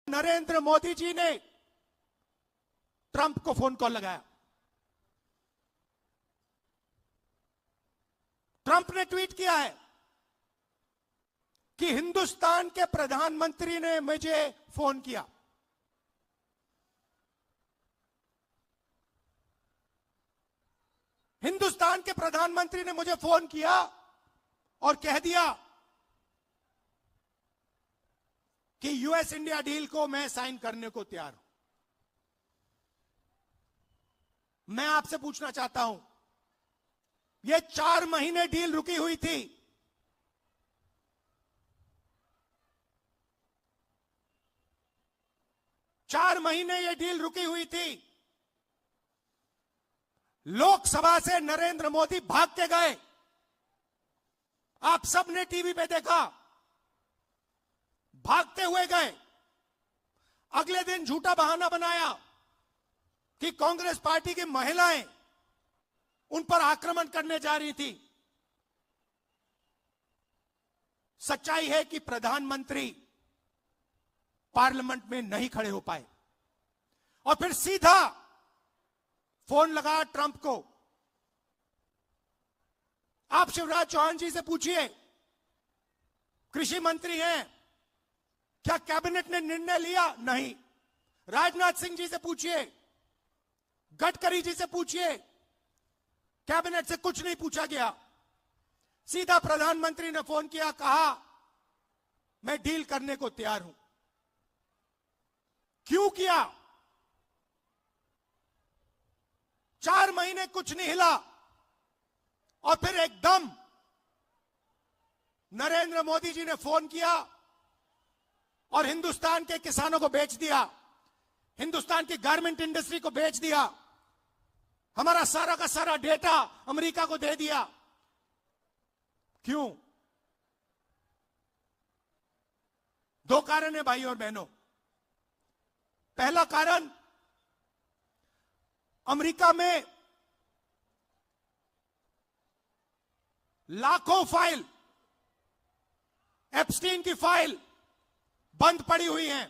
नरेंद्र मोदी जी ने ट्रंप को phone call लगाया। ट्रंप ने ट्वीट किया है कि हिंदुस्तान के प्रधानमंत्री ने मुझे फोन किया। हिंदुस्तान के प्रधानमंत्री ने मुझे फोन किया और कह दिया कि यूएस इंडिया डील को मैं साइन करने को तैयार हूं। मैं आपसे पूछना चाहता हूं, यह 4 महीने डील रुकी हुई थी। चार महीने यह डील रुकी हुई थी। लोकसभा से नरेंद्र मोदी भाग के गए। आप सबने टीवी पे देखा, भागते हुए गए। अगले दिन झूठा बहाना बनाया कि कांग्रेस पार्टी की महिलाएं उन पर आक्रमण करने जा रही थी। सच्चाई है कि प्रधानमंत्री पार्लियामेंट में नहीं खड़े हो पाए और फिर सीधा फोन लगा ट्रंप को। आप शिवराज चौहान जी से पूछिए, कृषि मंत्री हैं, क्या कैबिनेट ने निर्णय लिया? नहीं। राजनाथ सिंह जी से पूछिए, गडकरी जी से पूछिए, कैबिनेट से कुछ नहीं पूछा गया। सीधा प्रधानमंत्री ने फोन किया, कहा मैं डील करने को तैयार हूं। क्यों किया? 4 महीने कुछ नहीं हिला और फिर एकदम नरेंद्र मोदी जी ने फोन किया और हिंदुस्तान के किसानों को बेच दिया, हिंदुस्तान की गारमेंट इंडस्ट्री को बेच दिया, हमारा सारा का सारा डेटा अमेरिका को दे दिया। क्यों? 2 कारण है भाई और बहनों। पहला कारण, अमेरिका में लाखों फाइल, एप्स्टीन की फाइल बंद पड़ी हुई हैं।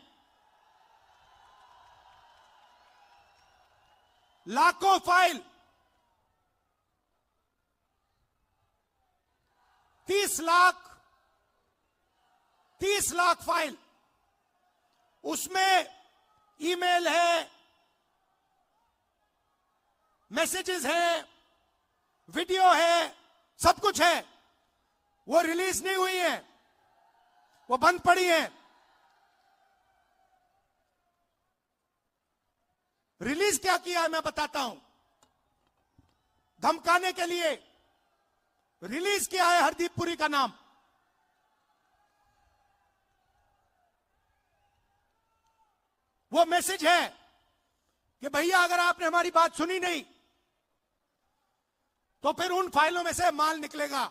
लाखों फाइल, 30 लाख फाइल, उसमें ईमेल है, मैसेजेस हैं, वीडियो है, सब कुछ है। वो रिलीज नहीं हुई है, वो बंद पड़ी है। रिलीज क्या किया है मैं बताता हूं। धमकाने के लिए रिलीज किया है हरदीप पुरी का नाम। वो मैसेज है कि भैया अगर आपने हमारी बात सुनी नहीं तो फिर उन फाइलों में से माल निकलेगा।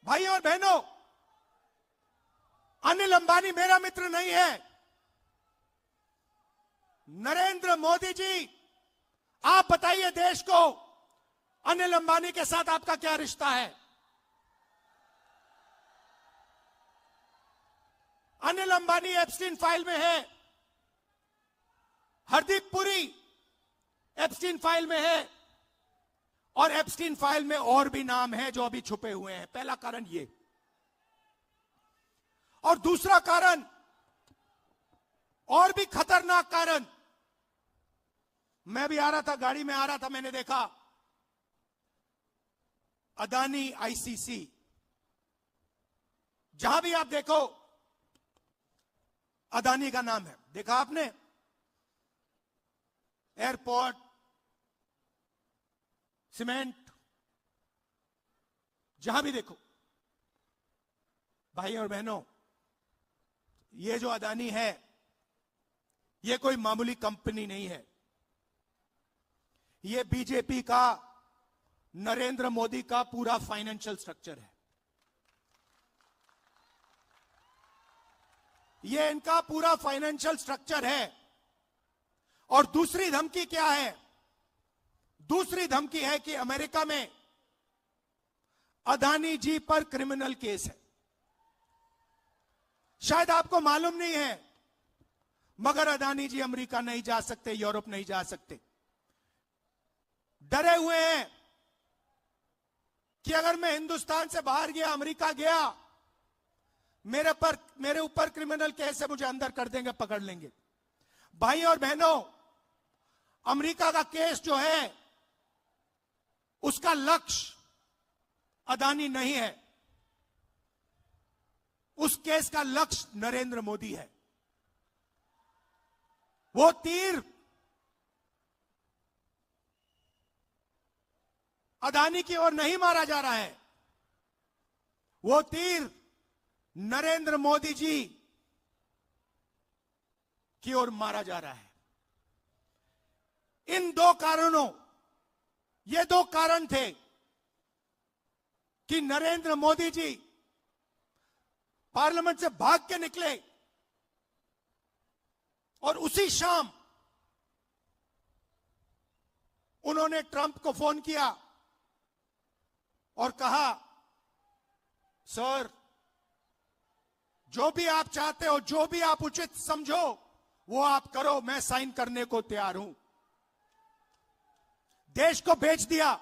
भाई और बहनों, अनिल अंबानी मेरा मित्र नहीं है। नरेंद्र मोदी जी, आप बताइए देश को, अनिल अंबानी के साथ आपका क्या रिश्ता है? अनिल अंबानी एप्स्टीन फाइल में है, हरदीप पुरी एप्स्टीन फाइल में है और एप्स्टीन फाइल में और भी नाम है जो अभी छुपे हुए हैं। पहला कारण ये। और दूसरा कारण, और भी खतरनाक कारण, मैं भी आ रहा था, गाड़ी में आ रहा था, मैंने देखा अदानी आईसीसी, जहां भी आप देखो अदानी का नाम है। देखा आपने? एयरपोर्ट, सीमेंट, जहां भी देखो। भाई और बहनों, ये जो अदानी है, ये कोई मामूली कंपनी नहीं है। ये बीजेपी का, नरेंद्र मोदी का पूरा फाइनेंशियल स्ट्रक्चर है। ये इनका पूरा फाइनेंशियल स्ट्रक्चर है। और दूसरी धमकी क्या है? दूसरी धमकी है कि अमेरिका में अदानी जी पर क्रिमिनल केस है। शायद आपको मालूम नहीं है, मगर अदानी जी अमेरिका नहीं जा सकते, यूरोप नहीं जा सकते। डरे हुए हैं कि अगर मैं हिंदुस्तान से बाहर गया, अमेरिका गया, मेरे ऊपर क्रिमिनल केस है, मुझे अंदर कर देंगे, पकड़ लेंगे। भाई और बहनों, अमेरिका का केस जो है उसका लक्ष्य अदानी नहीं है, उस केस का लक्ष्य नरेंद्र मोदी है। वो तीर अदानी की ओर नहीं मारा जा रहा है, वो तीर नरेंद्र मोदी जी की ओर मारा जा रहा है। इन दो कारणों, ये दो कारण थे कि नरेंद्र मोदी जी पार्लियामेंट से भाग के निकले और उसी शाम उन्होंने ट्रंप को फोन किया और कहा, सर, जो भी आप चाहते हो, जो भी आप उचित समझो, वो आप करो, मैं साइन करने को तैयार हूं। देश को बेच दिया।